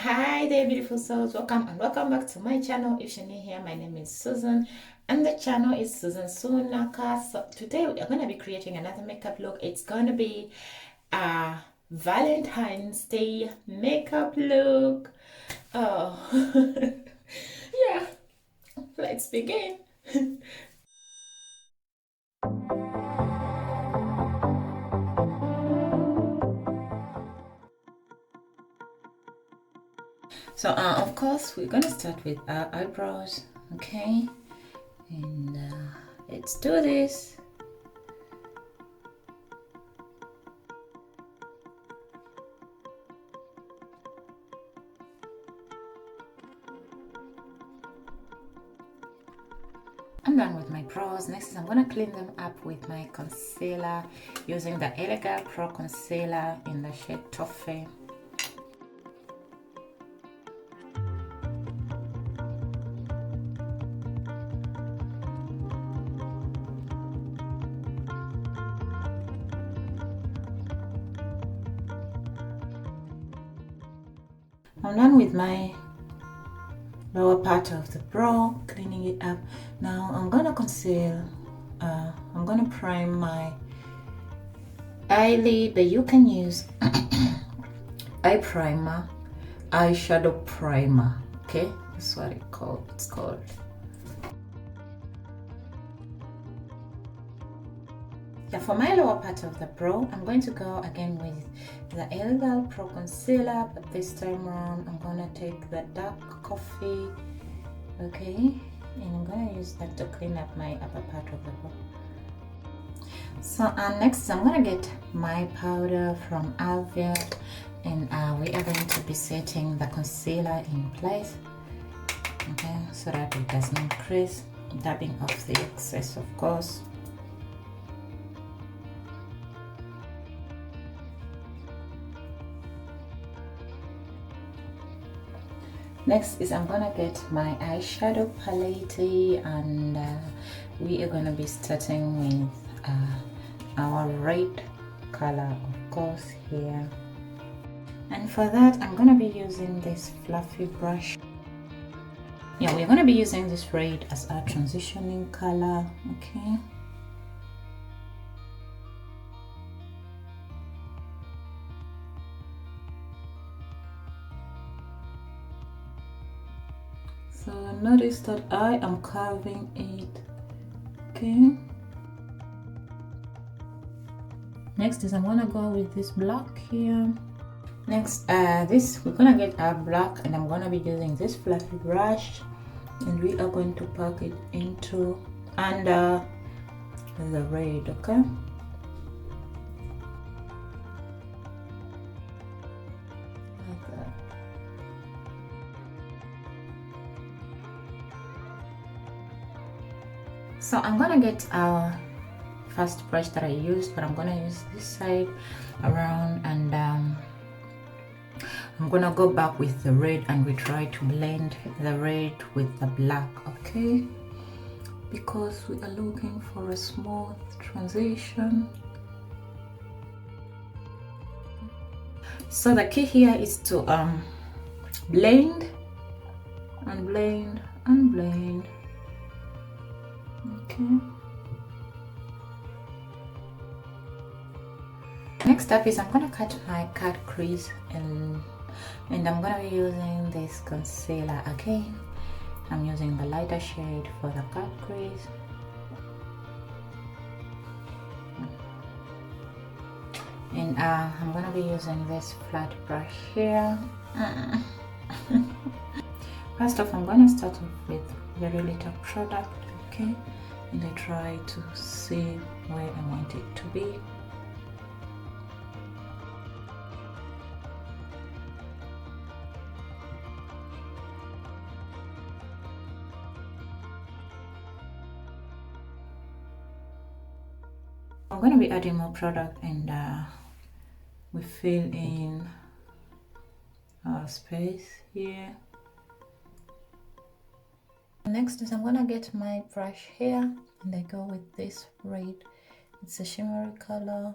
Hi there, beautiful souls. Welcome and welcome back to my channel. If you're new here, my name is Susan and the channel is Susan Sunaka. So today we're going to be creating another makeup look. It's going to be a Valentine's Day makeup look. Oh, yeah, let's begin. So, of course, we're going to start with our eyebrows, okay? And let's do this. I'm done with my brows. Next is I'm going to clean them up with my concealer using the Elegant Pro Concealer in the shade Toffee. I'm done with my lower part of the brow, cleaning it up. Now I'm gonna conceal, I'm gonna prime my eyelid, but you can use eye primer, eyeshadow primer, okay? That's what it's called. Yeah, for my lower part of the brow, I'm going to go again with the Elegant Pro Concealer, but this time around I'm gonna take the dark coffee, okay, and I'm gonna use that to clean up my upper part of the brow. So next I'm gonna get my powder from Avia, and we are going to be setting the concealer in place, okay, so that it does not crease, dabbing off the excess, of course. Next is I'm gonna get my eyeshadow palette, and we are gonna be starting with our red color, of course, here. And for that, I'm gonna be using this fluffy brush. Yeah, we're gonna be using this red as our transitioning color, okay. So notice that I am carving it, okay. Next is I'm gonna go with this black here. Next, we're gonna get our black, and I'm gonna be using this fluffy brush, and we are going to pack it into under the red, okay. Like that. So I'm gonna get our first brush that I used, but I'm gonna use this side around, and I'm gonna go back with the red, and we try to blend the red with the black, okay, because we are looking for a smooth transition. So the key here is to blend and blend and blend, okay. Next up is I'm gonna cut my cut crease, and I'm gonna be using this concealer again. I'm using the lighter shade for the cut crease. And I'm gonna be using this flat brush here. First off, I'm gonna start off with very little product, okay, and I try to see where I want it to be. I'm going to be adding more product, and we fill in our space here. Next is I'm going to get my brush here, and I go with this red. It's a shimmery color.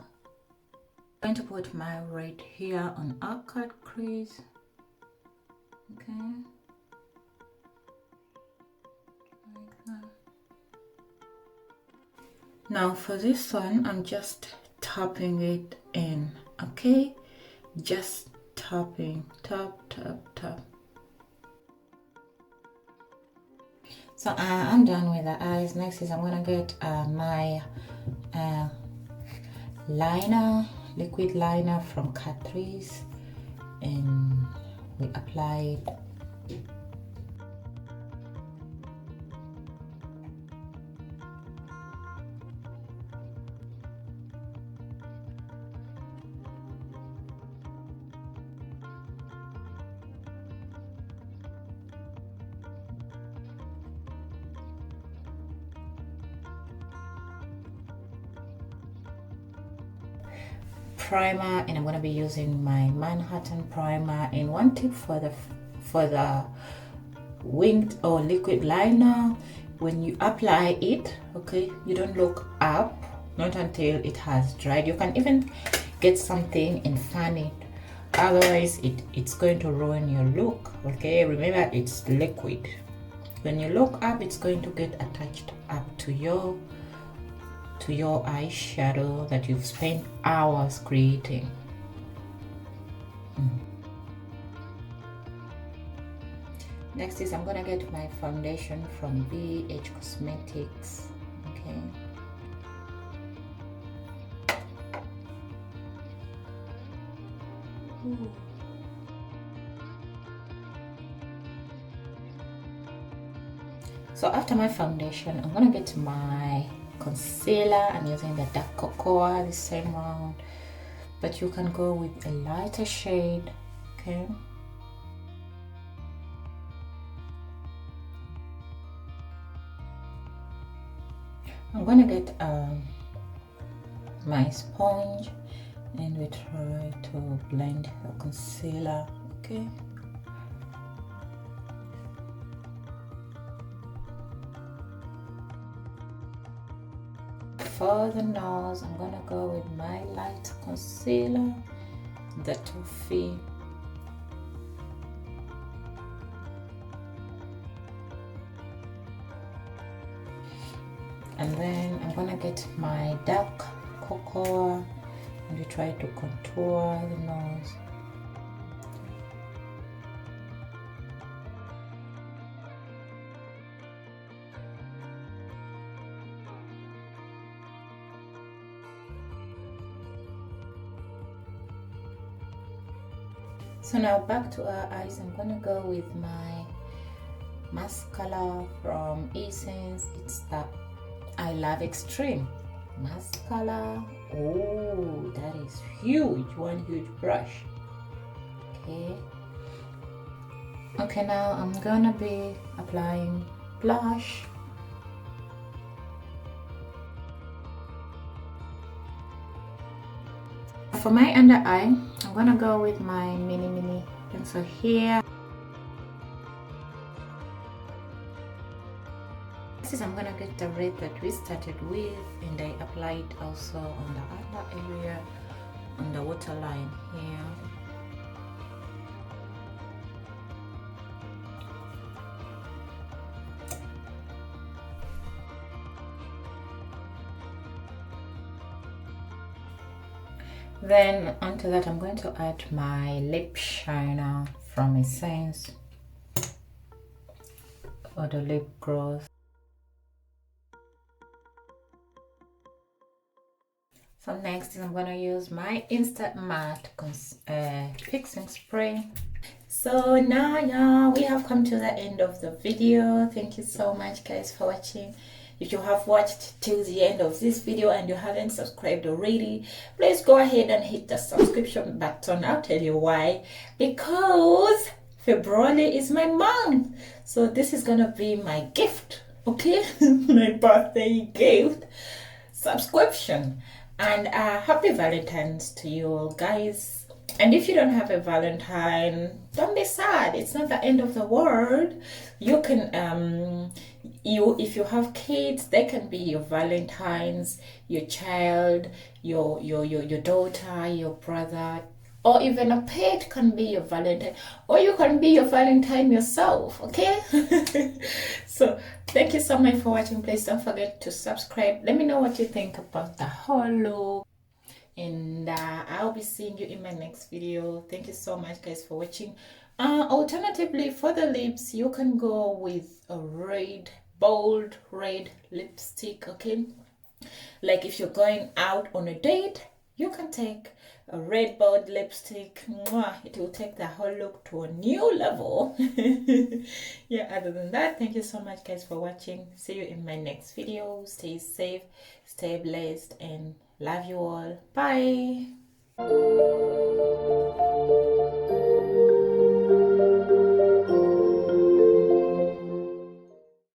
I'm going to put my red here on our cut crease. Okay, like that. Now for this one, I'm just tapping it in. Okay, just tapping, tap, tap, tap. So I'm done with the eyes. Next is I'm gonna get my liner, liquid liner from Catrice, and we apply it. Primer, and I'm going to be using my Manhattan primer. And one tip for the winged or liquid liner, when you apply it, okay, you don't look up, not until it has dried. You can even get something and fan it, otherwise it's going to ruin your look. Okay, remember it's liquid. When you look up, it's going to get attached up to your eyeshadow that you've spent hours creating. Next is I'm gonna get my foundation from BH Cosmetics. Okay. Ooh. So after my foundation, I'm gonna get my concealer. I'm using the dark cocoa this same round, but you can go with a lighter shade. Okay, I'm gonna get my sponge, and we try to blend the concealer. Okay, for the nose, I'm gonna go with my light concealer, the Toffee. And then I'm gonna get my dark cocoa and we try to contour the nose. So now back to our eyes, I'm gonna go with my mascara from Essence. It's the I Love Extreme mascara. Oh, that is huge, one huge brush. Okay, now I'm gonna be applying blush. For my under eye, I'm gonna go with my mini pencil here. I'm gonna get the red that we started with, and I apply it also on the other area, on the waterline here. Then onto that, I'm going to add my lip shiner from Essence, or the lip gloss. So next I'm gonna use my Instant Matte fixing spray. So now, yeah, we have come to the end of the video. Thank you so much, guys, for watching. If you have watched till the end of this video and you haven't subscribed already, please go ahead and hit the subscription button. I'll tell you why. Because February is my month, so this is gonna be my gift, okay? My birthday gift subscription. And happy Valentines to you all, guys. And if you don't have a Valentine, don't be sad. It's not the end of the world. You can if you have kids, they can be your Valentines, your child, your daughter, your brother, or even a pet can be your Valentine, or you can be your Valentine yourself, okay? So thank you so much for watching. Please don't forget to subscribe. Let me know what you think about the whole look, and I'll be seeing you in my next video. Thank you so much, guys, for watching. Alternatively, for the lips, you can go with a red, bold red lipstick, okay? Like if you're going out on a date, you can take a red bold lipstick. Mwah, it will take the whole look to a new level. Yeah, other than that, thank you so much, guys, for watching. See you in my next video. Stay safe, stay blessed, and love you all. Bye.